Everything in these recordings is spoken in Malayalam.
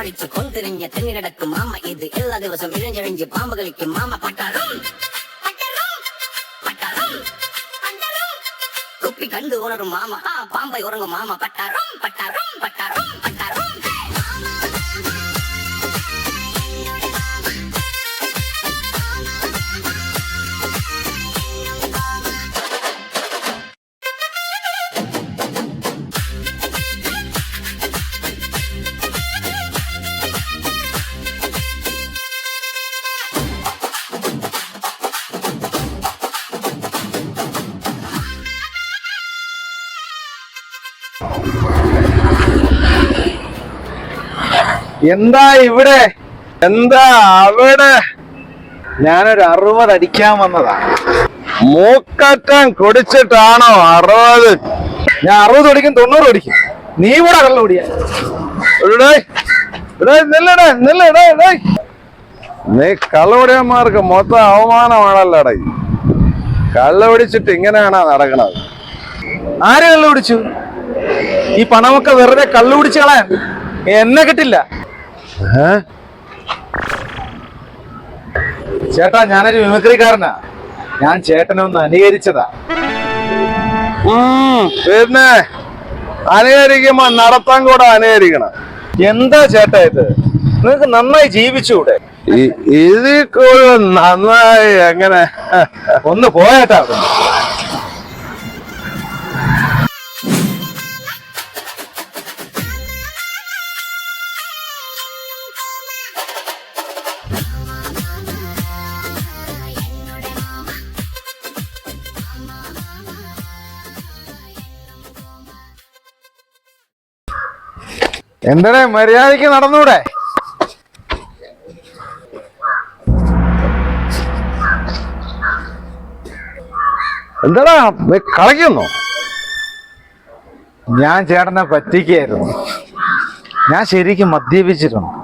പാമ്പടിച്ച് കൊന്തിരിഞ്ഞ തെന്നി നടക്കും മാമ ഇത് എല്ലാ ദിവസം ഇഴഞ്ഞിഴഞ്ഞ് പാമ്പ് കളിക്കും മാമ പട്ടാറും കുപ്പി കണ്ടു ഉണരും മാമ ആ പാമ്പை ഉറങ്ങും മാമ പട്ടാറും പട്ടാറും പട്ടാറും പട്ടാറും എന്താ ഇവിടെ എന്താ അവിടെ? ഞാനൊരു 60 അടിക്കാൻ വന്നതാ. മൂക്കറ്റം കുടിച്ചിട്ടാണോ 60? ഞാൻ 60 അടിക്കും 90 അടിക്കും. നീ കൂടെ കള്ള ഓടിയ നീ കള്ളുപിടിയന്മാർക്ക് മൊത്തം അവമാനമാണല്ലോടേ. കള്ളു പിടിച്ചിട്ട് ഇങ്ങനെയാണോ നടക്കണത്? ആര് കള്ളു പിടിച്ചു? ഈ പണമൊക്കെ വെറുതെ കള്ളു പിടിച്ച് കളയാൻ എന്നെ കിട്ടില്ല. ചേട്ടാ, ഞാനൊരു മിമിക്രിക്കാരനാ. ഞാൻ ചേട്ടനെ ഒന്ന് അനുകരിച്ചതാ. പിന്നെ അനുകരിക്കുമ്പോ നടത്താൻ കൂടെ അനുകരിക്കണം. എന്താ ചേട്ടാ ഇത്? നിങ്ങക്ക് നന്നായി ജീവിച്ചൂടെ? ഇതിൽ കൂടുതൽ നന്നായി എങ്ങനെ? ഒന്ന് പോയേട്ടാ. എന്താ മര്യാദക്ക് നടന്നൂടെ? എന്താടാ കളിക്കുന്നു? ഞാൻ ചേട്ടനെ പറ്റിക്കായിരുന്നു. ഞാൻ ശരിക്കും മദ്യപിച്ചിട്ടുണ്ട്.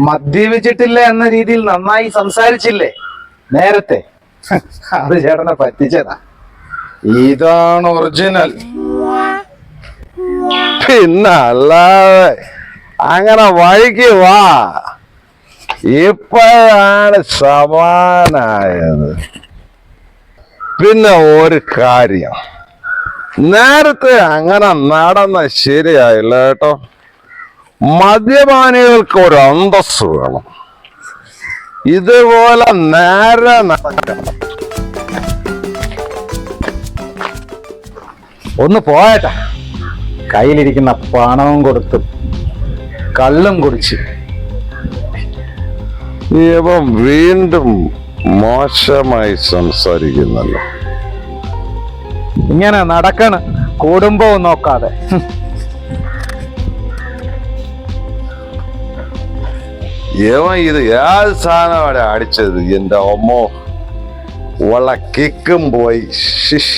മദ്യപിച്ചിട്ടില്ല എന്ന രീതിയിൽ നന്നായി സംസാരിച്ചില്ലേ നേരത്തെ? അത് ചേട്ടനെ പറ്റിച്ചതാ. ഇതാണ് ഒറിജിനൽ. പിന്നല്ലാതെ അങ്ങനെ വഴിക്ക് വാ. ഇപ്പോഴാണ് സമാനായത്. പിന്നെ ഒരു കാര്യം, നേരത്തെ അങ്ങനെ നടന്ന ശരിയായില്ല കേട്ടോ. മദ്യപാനികൾക്ക് ഒരു അന്തസ് വേണം. ഇതുപോലെ നേരെ നടക്കണം. ഒന്ന് പോയേട്ടാ. കയ്യിലിരിക്കുന്ന പണവും കൊടുത്ത് കള്ളും കുടിച്ച് ഇവൻ വീണ്ടും മോശമായി സംസാരിക്കുന്നല്ലോ. ഇങ്ങനെ നടക്കണ് കുടുംബവും നോക്കാതെ. ഇവൻ ഇത് ഏത് സാധനം അവിടെ അടിച്ചത്? എന്റെ അമ്മോ, ഉള്ള കിക്കും പോയി. ശിഷ്.